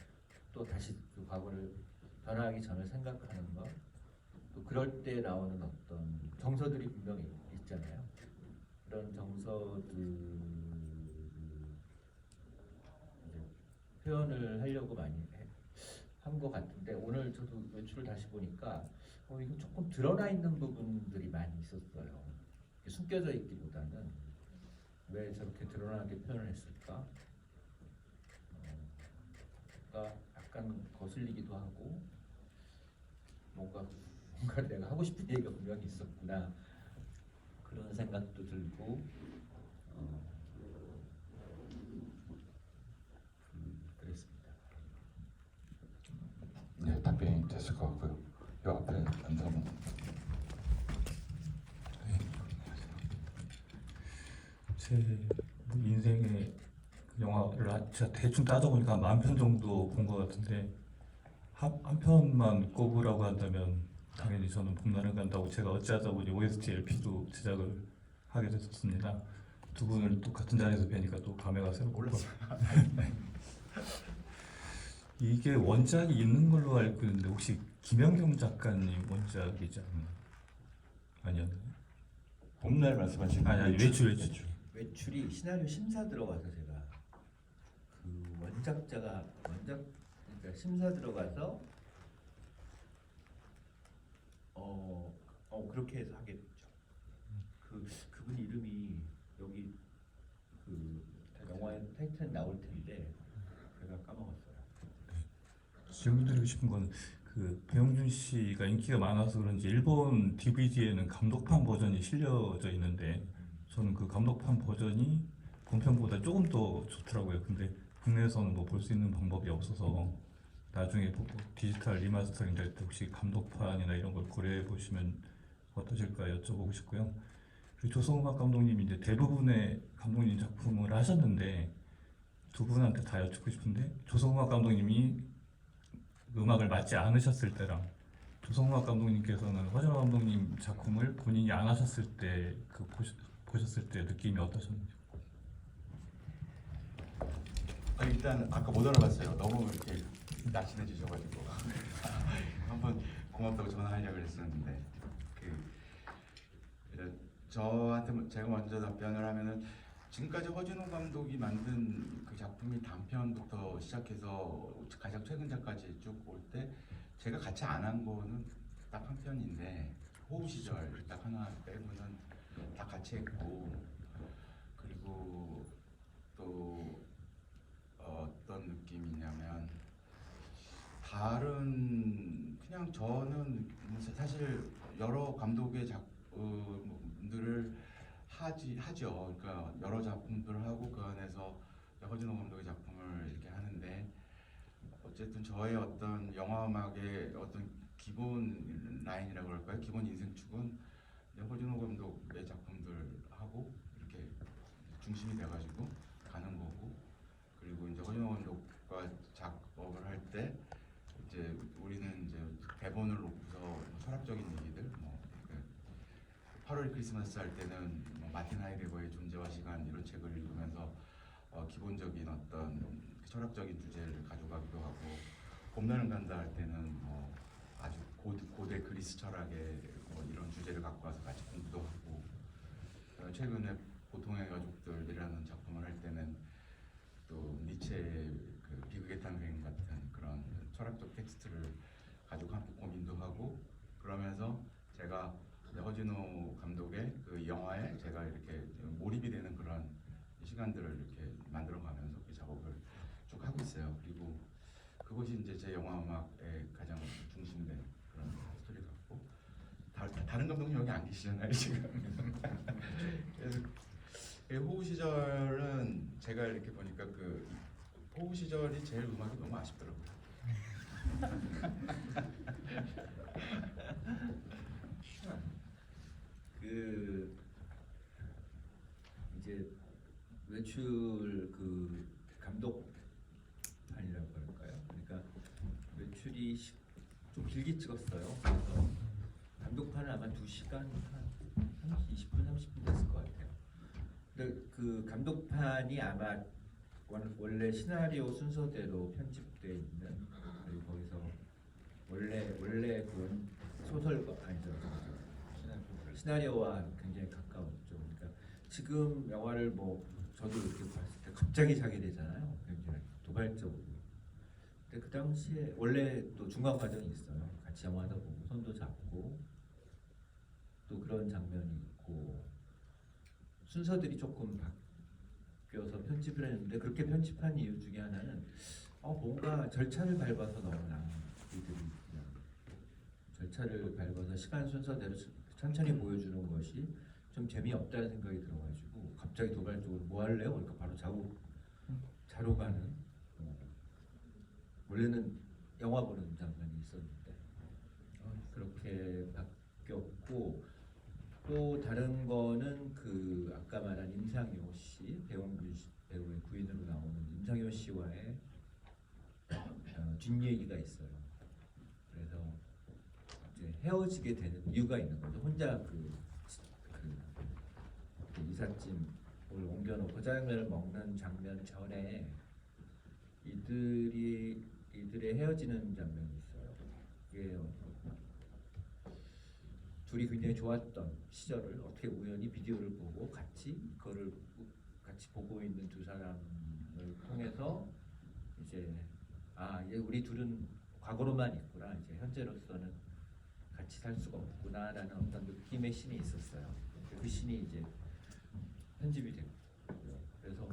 또 다시 그 과거를 변화하기 전을 생각하는 것. 또 그럴 때 나오는 어떤 정서들이 분명히 있잖아요. 그런 정서들을 이제 표현을 하려고 많이 한 것 같은데 오늘 저도 외출을 다시 보니까 이거 조금 드러나 있는 부분들이 많이 있었어요. 숨겨져 있기보다는 왜 저렇게 드러나게 표현을 했을까? 그러니까 약간 거슬리기도 하고 뭔가 내가 하고 싶은 얘기가 분명히 있었구나 그런 생각도 들고 그랬습니다. 네, 답변이 됐을 것 같고요. 요 앞에 앉아본 제 인생의 영화를 제가 대충 따져보니까 한 10,000편 정도 본 것 같은데 한 편만 꼽으라고 한다면 당연히 저는 봄날은 간다고 제가 어찌하다 보니 OST LP도 제작을 하게 됐었습니다. 두 분을 또 같은 자리에서 뵈니까 또 감회가 새롭고 이게 원작이 있는 걸로 알고 있는데 혹시 김연경 작가님 원작이지 아니었나요? 봄날 말씀하신 아니 외출. 외출이 시나리오 심사 들어가서 제가 그 원작 그러니까 심사 들어가서 그렇게 해서 하게 됐죠. 그분 이름이 여기 그 영화의 타이틀 나올 텐데 제가 까먹었어요. 질문 드리고 싶은 건 그 배용준 씨가 인기가 많아서 그런지 일본 DVD에는 감독판 버전이 실려져 있는데 저는 그 감독판 버전이 본편보다 조금 더 좋더라고요. 근데 국내에서는 뭐 볼 수 있는 방법이 없어서 나중에 디지털 리마스터링 될 때 혹시 감독판이나 이런 걸 고려해 보시면 어떠실까 여쭤보고 싶고요. 그리고 조성우막 감독님이 이제 대부분의 감독님 작품을 하셨는데 두 분한테 다 여쭙고 싶은데 조성우막 감독님이 음악을 맡지 않으셨을 때랑 조성우막 감독님께서는 허준호 감독님 작품을 본인이 안 하셨을 때 보셨을 때 느낌이 어떠셨는지. 일단 아까 못 알아봤어요. 너무 이렇게 날씬해 주셔가지고 한번 고맙다고 전화하려고 했었는데 저한테 제가 먼저 답변을 하면은 지금까지 허준호 감독이 만든 그 작품이 단편부터 시작해서 가장 최근작까지 쭉 올 때 제가 같이 안 한 거는 딱 한 편인데 호흡 시절 딱 하나 빼고는 다 같이 했고 그리고 또 어떤 느낌이냐면 그냥 저는 사실 여러 감독의 작품들을 하죠. 그러니까 여러 작품들을 하고 그 안에서 허준호 감독의 작품을 이렇게 하는데 어쨌든 저의 어떤 영화 음악의 어떤 기본 라인이라고 할까요? 기본 인생축은 허준호 감독의 작품들하고 이렇게 중심이 돼가지고 가는 거고 그리고 이제 허준호 감독과 작업을 할 때 이제 우리는 이제 대본을 놓고서 철학적인 얘기들 8월 크리스마스 할 때는 마틴 하이데거의 존재와 시간 이런 책을 읽으면서 기본적인 어떤 철학적인 주제를 가져가기도 하고 봄날은 간다 할 때는 아주 고대 그리스 철학의 이런 주제를 갖고 와서 같이 공부도 하고 최근에 보통의 가족들이라는 작품을 할 때는 또 니체의 그 비극의 탄생 같은 그런 철학적 텍스트를 가지고 함께 고민도 하고 그러면서 제가 허준호 감독의 그 영화에 제가 이렇게 몰입이 되는 그런 시간들을 이렇게 만들어가면서 그 작업을 그것이 이제 제 영화 음악의 가장 중심된 그런 스토리 같고 다른 감독님 여기 안 계시잖아요 지금. 그래서 호우 시절은 제가 이렇게 보니까 그 호우 시절이 제일 음악이 너무 아쉽더라고요. 그 이제 외출 그 감독판이라고 할까요? 그러니까 외출이 좀 길게 찍었어요. 그래서 감독판은 아마 2시간 한 20분 30분 됐을 것 같아요. 근데 그 감독판이 아마 원래 시나리오 순서대로 편집돼 있는, 그리고 거기서 원래 그 소설가 아니죠, 시나리오와 굉장히 가까웠죠. 그러니까 지금 영화를 뭐 저도 이렇게 봤을 때 갑자기 자게 되잖아요. 굉장히 도발적으로. 근데 그 당시에 원래 또 중간 과정이 있어요. 같이 영화도 보고 손도 잡고 또 그런 장면이 있고 순서들이 조금 바뀌어서 편집을 했는데, 그렇게 편집한 이유 중에 하나는 뭔가 절차를 밟아서 너무나 이들이 그냥 절차를 밟아서 시간 순서대로 천천히 보여주는 것이 좀 재미없다는 생각이 들어가지고 갑자기 도발적으로 뭐 할래요? 그러니까 바로 자러 가는 원래는 영화 보는 장면이 있었는데 그렇게 바뀌었고, 또 다른 거는 그 아까 말한 임상효 씨, 배우의 부인으로 나오는 임상효 씨와의 뒷얘기가 있어요. 그래서 이제 헤어지게 되는 이유가 있는 거죠. 혼자 그 이삿짐을 옮겨놓고 짜장면을 먹는 장면 전에 이들의 헤어지는 장면이 있어요. 이게 둘이 굉장히 좋았던 시절을 어떻게 우연히 비디오를 보고 같이 보고 있는 두 사람을 통해서 이제 이제 우리 둘은 과거로만 있구나, 이제 현재로서는 같이 살 수가 없구나라는 어떤 느낌의 신이 있었어요. 그 신이 이제 편집이 됐고요. 그래서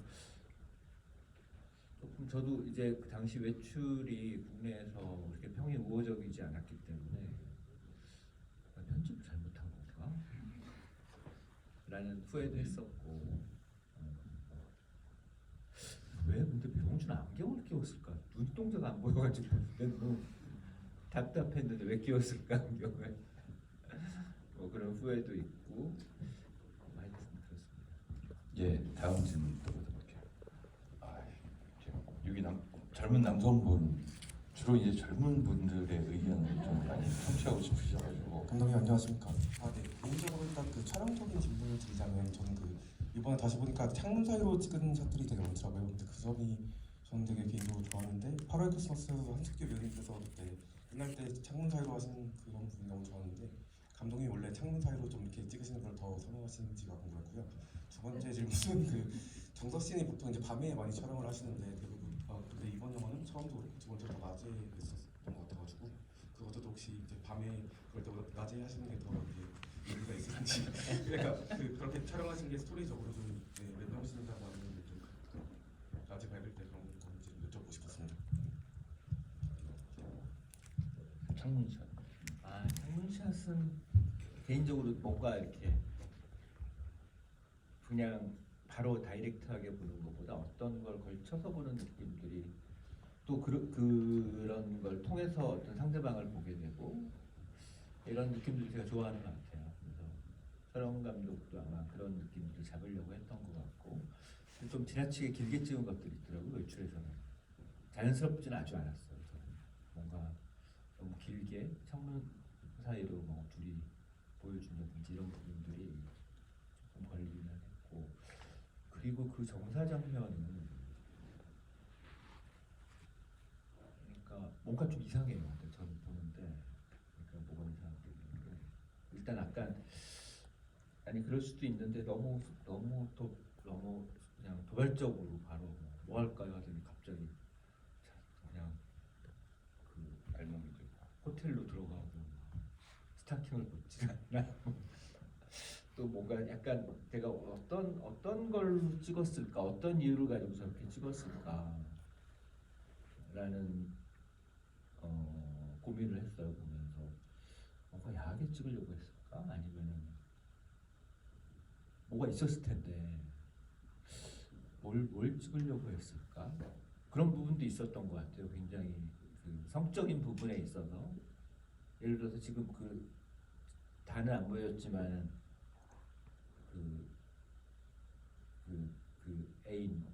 조금 저도 이제 그 당시 외출이 국내에서 그렇게 평이 우호적이지 않았기 때문에 편집을 잘못한 건가? 라는 후회도 했었고, 왜 근데 배용준은 안경을 끼웠을까? 눈동자가 안 보여가지고 너무 답답했는데 왜 끼웠을까 안경을? 뭐 그런 후회도 있고, 하여튼 그렇습니다. 예, 다음 질문 또 받아볼게요. 여기 젊은 남성분, 주로 이제 젊은 분들의 의견을 좀 많이 청취하고 싶으셔가지고. 감독님 안녕하십니까? 네. 개인적으로 일단 그 촬영적인 질문을 드리자면, 저는 그 이번에 다시 보니까 창문 사이로 찍은 샷들이 되게 많더라고요. 근데 그 점이 저는 되게 개인적으로 좋았는데, 8월 크리스마스에서 한석규 배우님께서 그때 끝날 때 창문 사이로 하신 그런 부분이 너무 좋았는데, 감독이 원래 창문 사이로 좀 이렇게 찍으시는 걸 더 선호하시는지가 궁금했고요. 두 번째 질문은 그 정석 씬이 보통 이제 밤에 많이 촬영을 하시는데 대부분 근데 이번 영화는 처음도 그렇고 두 번째도 낮에 했었던 것 같아가지고, 그것도 혹시 이제 밤에 그럴 때보다 낮에 하시는 게 더 의미가 있으신지 그러니까 그렇게 촬영하신 게 스토리적으로 좀 몇 명이신다고 하면 좀 낮에 밝을 때 그런 건지 좀 여쭤보고 싶었습니다. 창문샷. 창문샷은 개인적으로 뭔가 이렇게 그냥 바로 다이렉트하게 보는 것보다 어떤 걸 걸쳐서 보는 느낌들이, 또 그런 걸 통해서 어떤 상대방을 보게 되고, 이런 느낌들을 제가 좋아하는 것 같아요. 그래서 서령 감독도 아마 그런 느낌들을 잡으려고 했던 것 같고, 좀 지나치게 길게 찍은 것들이 있더라고요. 외출에서는 자연스럽지는 아주 않았어요. 저는 뭔가 너무 길게 창문 사이로 뭐 둘이 보여준다든지 이런 부분들이 조금 걸리기는 했고, 그리고 그 정사 장면은 그러니까 뭔가 좀 이상해요. 저는 보는데 그러니까 뭐가 이상하게 있는데, 일단 약간 그럴 수도 있는데 너무 그냥 도발적으로 바로 뭐 할까요 하더니 갑자기 그냥 그 알몸이 되고. 호텔로 들어가고 스타킹을 벗지 않나. 또 뭔가 약간 제가 어떤 걸 찍었을까, 어떤 이유를 가지고 저렇게 찍었을까 라는 찍으려고 했을까? 아니면은 뭐가 있었을 텐데 뭘 찍으려고 했을까? 그런 부분도 있었던 것 같아요. 굉장히 그 성적인 부분에 있어서 예를 들어서 지금 그 다는 안 보였지만 그 애인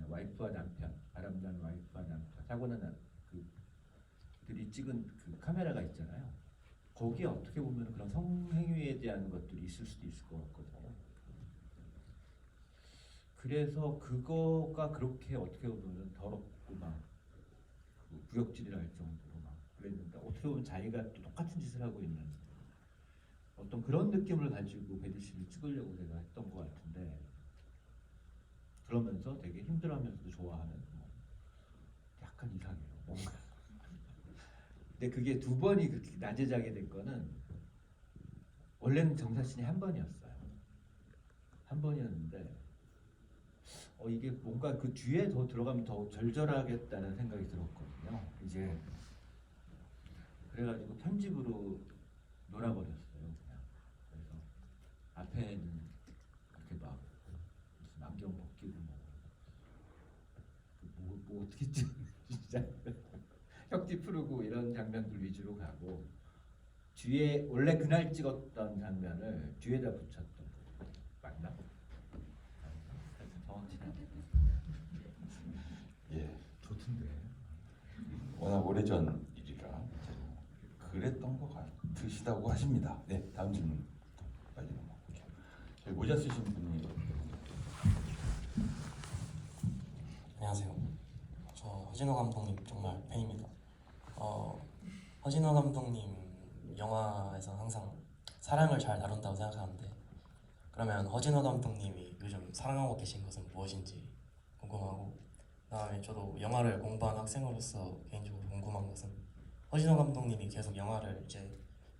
와이프와 남편 바람난 와이프와 남편 사고 난 그들이 찍은 그 카메라가 있잖아요. 거기에 어떻게 보면 그런 성행위에 대한 것들이 있을 수도 있을 것 같거든요. 그래서 그거가 그렇게 어떻게 보면 더럽고 막 구역질이라 할 정도로 막 그랬는데 어떻게 보면 자기가 또 똑같은 짓을 하고 있는 어떤 그런 느낌을 가지고 배드 씨를 찍으려고 제가 했던 것 같은데 그러면서 되게 힘들어하면서도 좋아하는 약간 이상해요 뭔가. 근데 그게 두 번이 그렇게 낮에 자게 된 거는 원래는 정사신이 한 번이었어요. 한 번이었는데 이게 뭔가 그 뒤에 더 들어가면 더 절절하겠다는 생각이 들었거든요. 이제 그래가지고 편집으로 놀아버렸어요. 그냥. 그래서 앞에는 이렇게 막 무슨 안경 벗기고 뭐 어떻게 진짜 혁지 푸르고 이런 장면들 위주로 가고 뒤에 원래 그날 찍었던 장면을 뒤에다 붙였던 맞나? 정확히는 예, 좋던데. 워낙 오래전 일이라 그랬던 것 같으시다고 하십니다. 네, 다음 질문 빨리 넘어갈게요. 저희 모자 쓰신 분이 안녕하세요. 저 허진호 감독님 정말 팬입니다. 허진호 감독님 영화에서 항상 사랑을 잘 다룬다고 생각하는데 그러면 허진호 감독님이 요즘 사랑하고 계신 것은 무엇인지 궁금하고 그다음에 저도 영화를 공부한 학생으로서 개인적으로 궁금한 것은 허진호 감독님이 계속 영화를 이제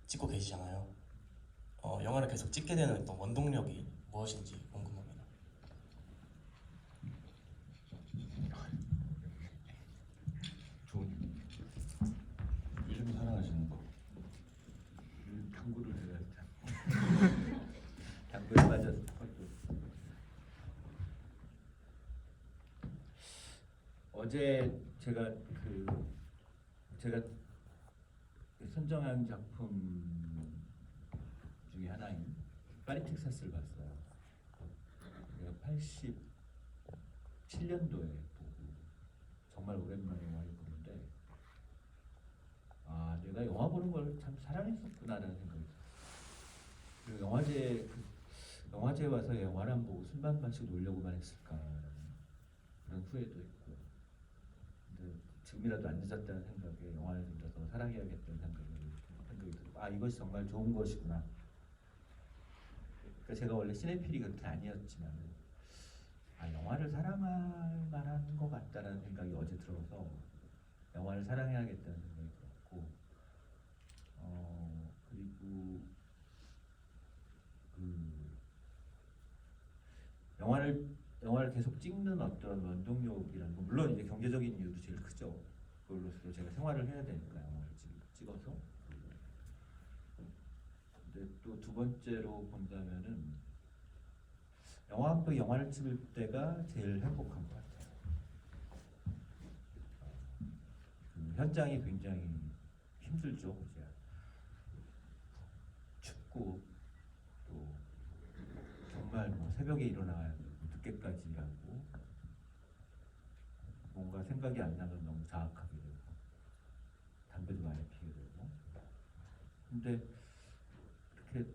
찍고 계시잖아요. 영화를 계속 찍게 되는 어떤 원동력이 무엇인지 궁금합니다. 좋은 요즘 사랑하시는 거. 당구를 해야 당구에 빠져서 어제 제가 선정한 작품 중에 하나인 파리 텍사스를 봤어요. 제가 87년도에 보고 정말 오랜만에 영화를 보는데 내가 영화 보는 걸 참 사랑했었구나라는 생각이 들어요. 그리고 영화제에 와서 영화를 안 보고 술만 마시고 놀려고만 했을까 그런 후회도 있고 근데 지금이라도 안 늦었다는 생각에 영화를 좀 더 사랑해야겠다는 생각이 들고 이것이 정말 좋은 것이구나. 그러니까 제가 원래 시네필이 그렇게 아니었지만 영화를 사랑할 만한 것 같다는 생각이 어제 들어서 영화를 사랑해야겠다는 생각이 들었고 그리고 영화를 계속 찍는 어떤 원동력이라는 건 물론 이제 경제적인 이유도 제일 크죠. 그걸로서 제가 생활을 해야 되니까 영화를 찍어서. 근데 또 두 번째로 본다면은 영화를 찍을 때가 제일 행복한 것 같아요. 현장이 굉장히 힘들죠. 이제 춥고 또 정말 새벽에 일어나야 되고 늦게까지 일하고 뭔가 생각이 안 나면 너무 자학하게 되고 담배도 많이 피게 되고 근데 이렇게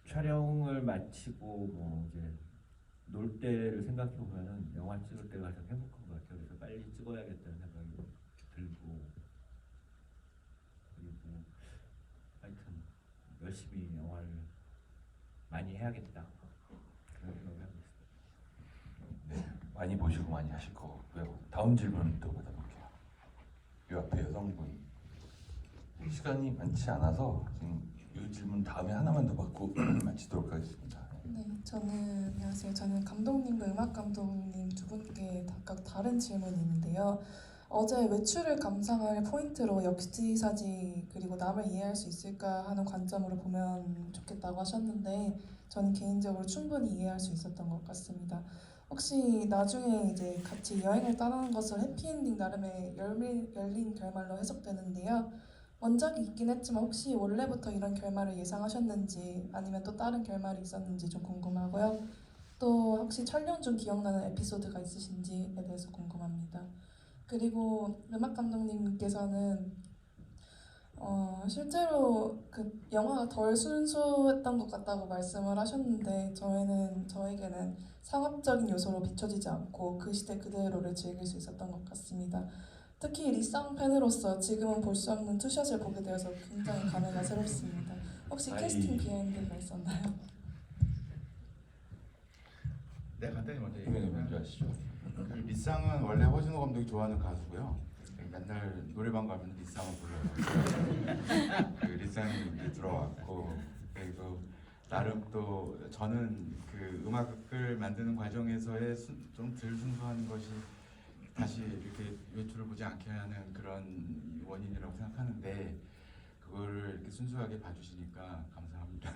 촬영을 마치고 이제 놀 때를 생각해 보면은 영화 찍을 때가 가장 행복한 것 같아요. 그래서 빨리 찍어야겠다는 생각이 들고 그리고 하여튼 열심히 영화를 많이 해야겠다 그런 생각을 하고 있습니다. 네, 많이 보시고 많이 하실 것 같고요. 다음 질문 또 받아볼게요. 이 앞에 여성분 시간이 많지 않아서 지금 이 질문 다음에 하나만 더 받고 마치도록 하겠습니다. 네, 안녕하세요. 저는 감독님과 음악 감독님 두 분께 각각 다른 질문이 있는데요. 어제 외출을 감상할 포인트로 역지사지 그리고 남을 이해할 수 있을까 하는 관점으로 보면 좋겠다고 하셨는데 저는 개인적으로 충분히 이해할 수 있었던 것 같습니다. 혹시 나중에 이제 같이 여행을 떠나는 것을 해피엔딩 나름의 열린 결말로 해석되는데요. 원작이 있긴 했지만 혹시 원래부터 이런 결말을 예상하셨는지 아니면 또 다른 결말이 있었는지 좀 궁금하고요. 또 혹시 촬영 중 기억나는 에피소드가 있으신지에 대해서 궁금합니다. 그리고 음악 감독님께서는 실제로 그 영화가 덜 순수했던 것 같다고 말씀을 하셨는데 저에게는 상업적인 요소로 비춰지지 않고 그 시대 그대로를 즐길 수 있었던 것 같습니다. 특히 리쌍 팬으로서 지금은 볼 수 없는 투샷을 보게 되어서 굉장히 감회가 새롭습니다. 혹시 캐스팅 비하인드가 있었나요? 네, 간단히 먼저 네, 먼저 얘기하면 하시죠. 그 리쌍은 원래 허진호 감독이 좋아하는 가수고요. 맨날 노래방 가면 리쌍을 불러요. 그 리쌍이 이제 들어왔고 그리고 나름 또 저는 그 음악을 만드는 과정에서의 좀 덜 순수한 것이 다시 이렇게 외출을 보지 않게 하는 그런 원인이라고 생각하는데 그거를 이렇게 순수하게 봐주시니까 감사합니다.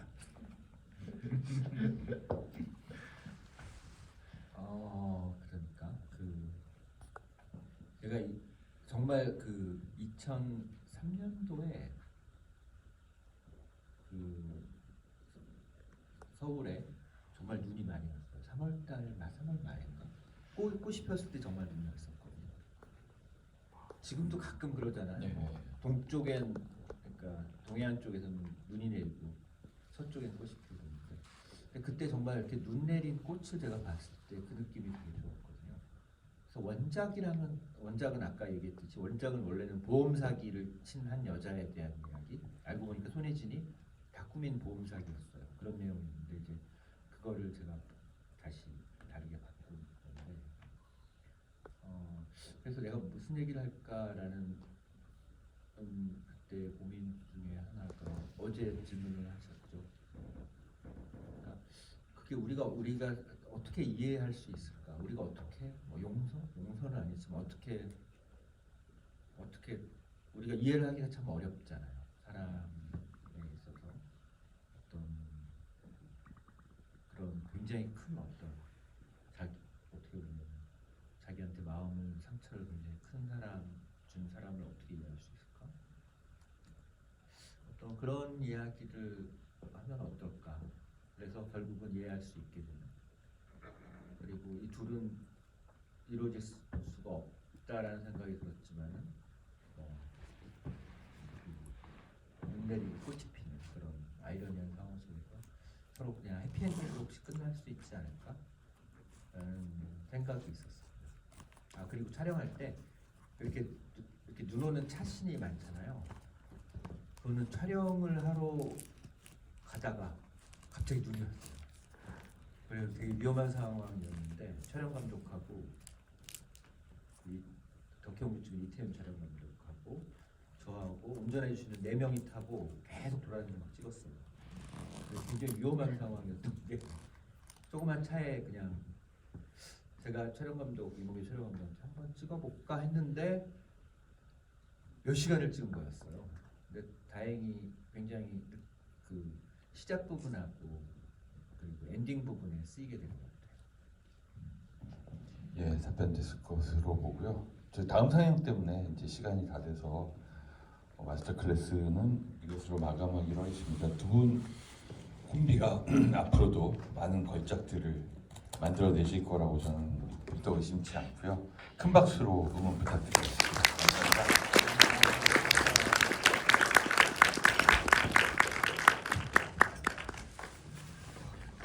그러니까 제가 정말 그 2003년도에 그 서울에 정말 눈이 많이 왔어요. 3월 말인가? 꽃이 폈을 때 정말 눈이 왔었거든요. 지금도 가끔 그러잖아요. 네. 동쪽엔 그러니까 동해안 쪽에서는 눈이 내리고 서쪽엔 꽃이 피고 있는데 근데 그때 정말 이렇게 눈 내린 꽃을 제가 봤을 때 그 느낌이 되게 좋았거든요. 그래서 원작은 아까 얘기했듯이 원작은 원래는 보험 사기를 친 한 여자에 대한 이야기. 알고 보니까 손예진이 다 꾸민 보험 사기였어요. 그런 내용인데 이제 그거를 제가 다시 다르게 바꾼 건데 그래서 내가 무슨 얘기를 할까라는 그때 고민 중에 하나가 어제 질문을 하셨죠. 그러니까 그게 우리가 어떻게 이해할 수 있을까? 우리가 어떻게 뭐 용서는 아니지만 어떻게 우리가 이해를 하기가 참 어렵잖아요. 사람에 있어서 어떤 그런 굉장히 큰 어떤 어떻게 보면 자기한테 상처를 굉장히 준 사람을 어떻게 이해할 수 있을까? 어떤 그런 이야기를 하면 어떨까? 그래서 결국은 이해할 수 있게 되는. 그리고 이 둘은 이루어질 수가 없다라는 생각이 들었지만은 눈 내리고 꽃이 피는 그런 아이러니한 상황 속에서 서로 그냥 해피엔딩으로 혹시 끝날 수 있지 않을까? 라는 생각이 있었습니다. 그리고 촬영할 때 이렇게 눈 오는 차신이 많잖아요. 그거는 촬영을 하러 가다가 갑자기 눈이 왔어요. 그래서 되게 위험한 상황이었는데 촬영 감독하고 덕혜옹 쪽 이태윤 촬영 감독하고 저하고 운전해 주시는 4명이 타고 계속 돌아다니면서 찍었어요. 굉장히 위험한 상황이었는데 조그만 차에 그냥 제가 이몽규 촬영 감독한테 한번 찍어볼까 했는데 몇 시간을 찍은 거였어요. 근데 다행히 굉장히 그 시작 부분하고 그리고 엔딩 부분에 쓰이게 된 것 같아요. 예, 답변됐을 것으로 보고요. 저 다음 상영 때문에 이제 시간이 다 돼서 마스터 클래스는 이것으로 마감하기로 하겠습니다. 두 분 콤비가 앞으로도 많은 걸작들을 만들어내실 거라고 저는 믿어 의심치 않고요. 큰 박수로 응원 부탁드리겠습니다. 감사합니다.